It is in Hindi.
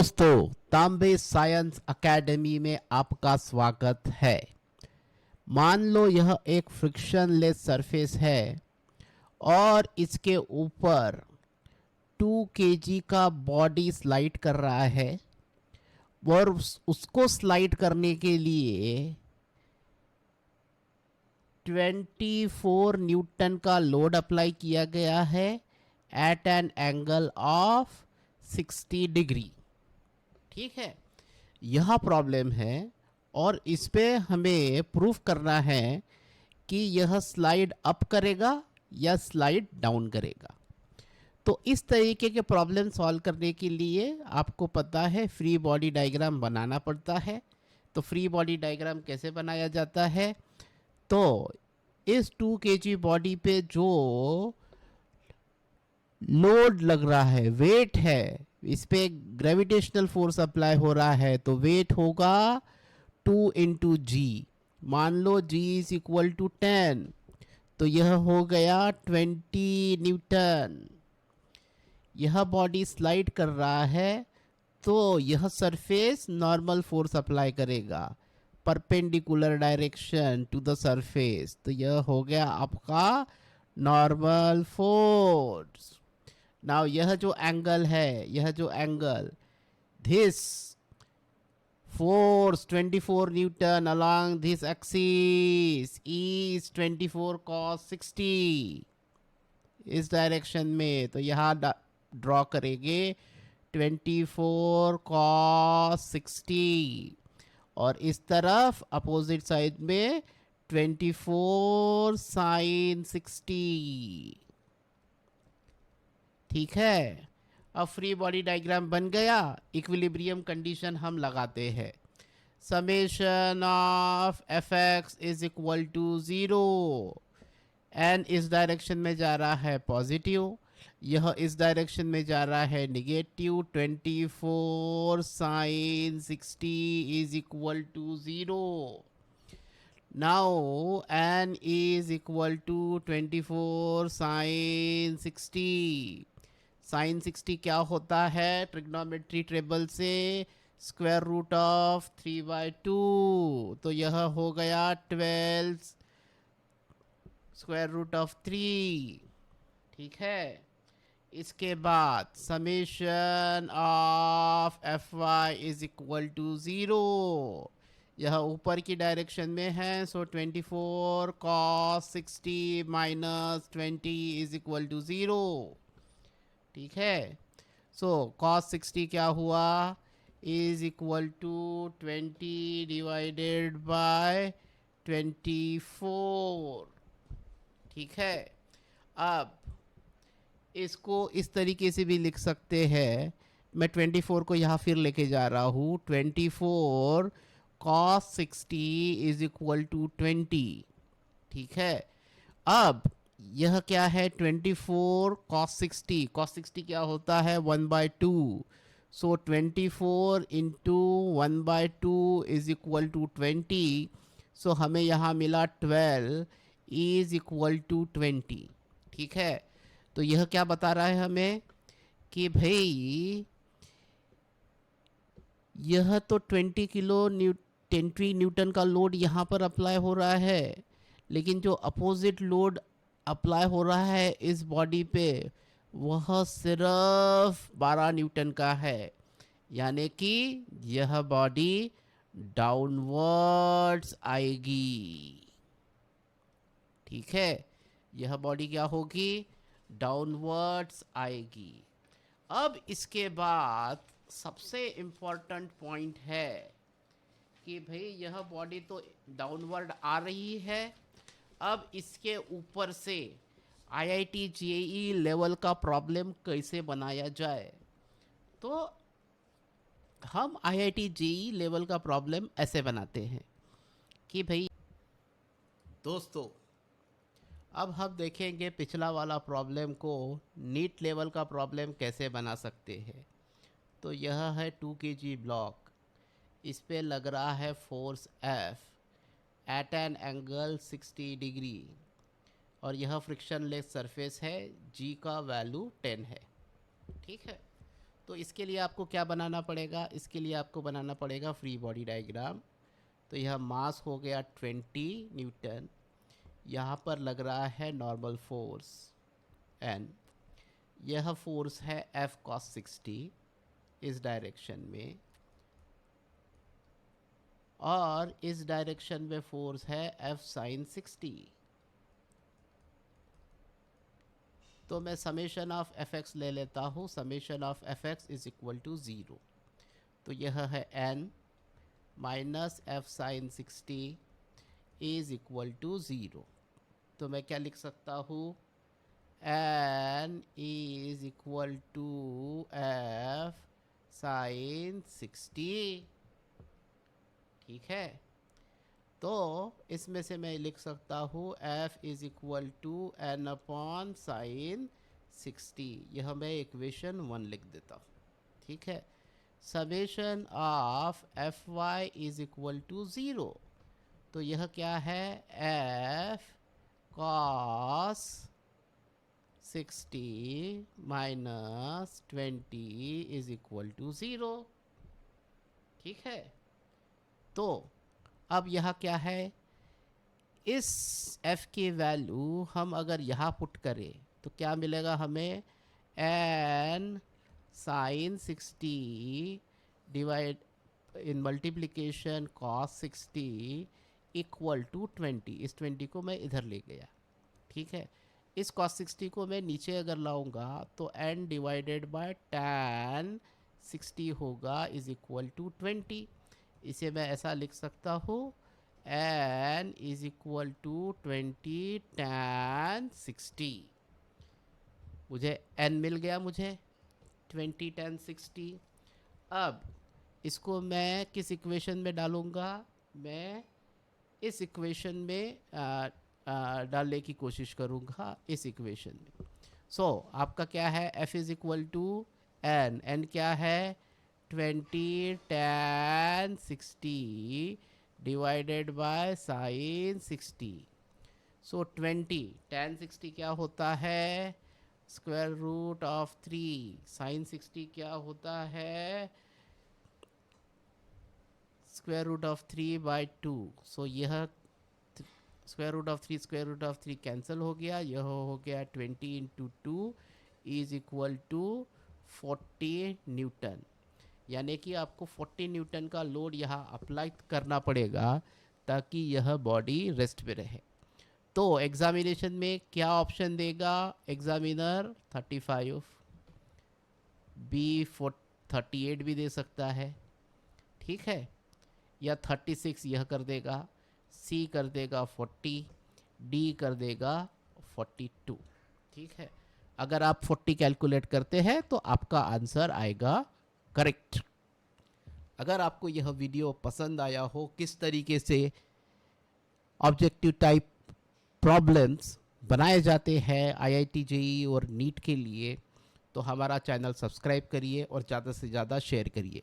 दोस्तों, तांबे साइंस एकेडमी में आपका स्वागत है। मान लो यह एक फ्रिक्शनलेस सरफेस है और इसके ऊपर 2 केजी का बॉडी स्लाइड कर रहा है और उसको स्लाइड करने के लिए 24 न्यूटन का लोड अप्लाई किया गया है at an angle of 60 degree. ठीक है, यह प्रॉब्लम है और इस पे हमें प्रूफ करना है कि यह स्लाइड अप करेगा या स्लाइड डाउन करेगा। तो इस तरीके के प्रॉब्लम सॉल्व करने के लिए आपको पता है फ्री बॉडी डायग्राम बनाना पड़ता है। तो फ्री बॉडी डायग्राम कैसे बनाया जाता है? तो इस 2 केजी बॉडी पे जो लोड लग रहा है, वेट है, इस पे ग्रेविटेशनल फोर्स अप्लाई हो रहा है, तो वेट होगा 2 इंटू जी। मान लो g इज इक्वल टू 10, तो यह हो गया 20 न्यूटन। यह बॉडी स्लाइड कर रहा है तो यह सरफेस नॉर्मल फोर्स अप्लाई करेगा, perpendicular direction to the surface. तो यह हो गया आपका नॉर्मल फोर्स। नाउ यह जो एंगल है, यह जो angle, this force 24 Newton along this axis is 24 cos 60 इस डायरेक्शन में। तो यहाँ ड्रॉ करेंगे 24 cos 60 और इस तरफ अपोजिट साइड में 24 sin 60। ठीक है, अब फ्री बॉडी डायग्राम बन गया। इक्विलिब्रियम कंडीशन हम लगाते हैं। Summation of F X is equal to 0। N इस डायरेक्शन में जा रहा है पॉजिटिव, यह इस डायरेक्शन में जा रहा है negative. 24 sine 60 is equal to 0। Now N is equal to 24 sine 60। Sine 60 क्या होता है? ट्रिग्नोमेट्री टेबल से स्क्वायर रूट ऑफ 3/2। तो यह हो गया 12 स्क्वायर रूट ऑफ 3। ठीक है, इसके बाद summation of F Y is equal to 0। यह ऊपर की डायरेक्शन में है, so 24 cos 60 minus 20 is equal to 0। ठीक है, सो cos 60 क्या हुआ? Is equal to 20 divided by 24। ठीक है, अब इसको इस तरीके से भी लिख सकते हैं। मैं 24 को यहाँ फिर लेके जा रहा हूँ। 24 cos 60 इज इक्वल टू 20। ठीक है, अब यह क्या है? 24 cos 60। cos 60 क्या होता है? 1/2। सो 24 इंटू 1/2 इज इक्वल टू 20। सो हमें यहाँ मिला 12 इज इक्वल टू 20। ठीक है, तो यह क्या बता रहा है हमें कि भाई यह तो 20 न्यूटन का लोड यहाँ पर अप्लाई हो रहा है, लेकिन जो अपोजिट लोड अप्लाई हो रहा है इस बॉडी पे वह सिर्फ 12 न्यूटन का है। यानी कि यह बॉडी डाउनवर्ड्स आएगी। ठीक है, यह बॉडी क्या होगी? डाउनवर्ड्स आएगी। अब इसके बाद सबसे इम्पोर्टेंट पॉइंट है कि भाई यह बॉडी तो डाउनवर्ड आ रही है, अब इसके ऊपर से आईआईटी जेईई लेवल का प्रॉब्लम कैसे बनाया जाए। तो हम आईआईटी जेईई लेवल का प्रॉब्लम ऐसे बनाते हैं कि भाई दोस्तों, अब हम देखेंगे पिछला वाला प्रॉब्लम को नीट लेवल का प्रॉब्लम कैसे बना सकते हैं। तो यह है 2 केजी ब्लॉक, इस पे लग रहा है force F at an angle 60 degree और यह फ्रिक्शनलेस सरफेस है, G का वैल्यू 10 है। ठीक है, तो इसके लिए आपको क्या बनाना पड़ेगा, इसके लिए आपको बनाना पड़ेगा फ्री बॉडी डायग्राम। तो यह मास हो गया 20 न्यूटन, यहाँ पर लग रहा है नॉर्मल फोर्स N, यह फोर्स है F cos 60 इस डायरेक्शन में, और इस डायरेक्शन में फोर्स है F sin 60। तो मैं समेशन ऑफ एफ एक्स ले लेता हूँ, summation of F X is equal to 0। तो यह है n minus F sine 60 is equal to 0। तो मैं क्या लिख सकता हूँ, n is equal to F sine 60। ठीक है, तो इसमें से मैं लिख सकता हूँ f is equal to n upon sine 60। यह मैं इक्वेशन 1 लिख देता हूँ। ठीक है, summation of F Y is equal to 0। तो यह क्या है, f cos 60 minus 20 is equal to 0। ठीक है, तो अब यहाँ क्या है, इस f की वैल्यू हम अगर यहाँ पुट करें तो क्या मिलेगा हमें, n sine 60 divide in multiplication cos 60 equal to 20। इस 20 को मैं इधर ले गया। ठीक है, इस cos 60 को मैं नीचे अगर लाऊंगा तो n डिवाइडेड बाय tan 60 होगा इज इक्वल टू 20। इसे मैं ऐसा लिख सकता हूँ, n is equal to 20 tan 60। मुझे n मिल गया, मुझे 20 tan 60। अब इसको मैं किस इक्वेशन में डालूंगा, मैं इस इक्वेशन में डालने की कोशिश करूंगा, इस इक्वेशन में। सो आपका क्या है, f is equal to n क्या है, 20 tan 60 divided by sine 60। So 20 tan 60 क्या होता है, स्क्वायर रूट ऑफ 3। साइन 60 क्या होता है, स्क्वायर रूट ऑफ 3 बाई 2। सो यह स्क्वायर रूट ऑफ 3 कैंसिल हो गया, यह हो गया 20 into 2 is equal to 40 newton. यानी कि आपको 40 न्यूटन का लोड यहाँ अप्लाई करना पड़ेगा ताकि यह बॉडी रेस्ट पे रहे। तो एग्जामिनेशन में क्या ऑप्शन देगा एग्जामिनर, 35 बी 38 भी दे सकता है। ठीक है, या 36 यह कर देगा, सी कर देगा 40, डी कर देगा 42। ठीक है, अगर आप 40 कैलकुलेट करते हैं तो आपका आंसर आएगा करेक्ट। अगर आपको यह वीडियो पसंद आया हो, किस तरीके से ऑब्जेक्टिव टाइप प्रॉब्लम्स बनाए जाते हैं IIT JEE और नीट के लिए, तो हमारा चैनल सब्सक्राइब करिए और ज़्यादा से ज़्यादा शेयर करिए।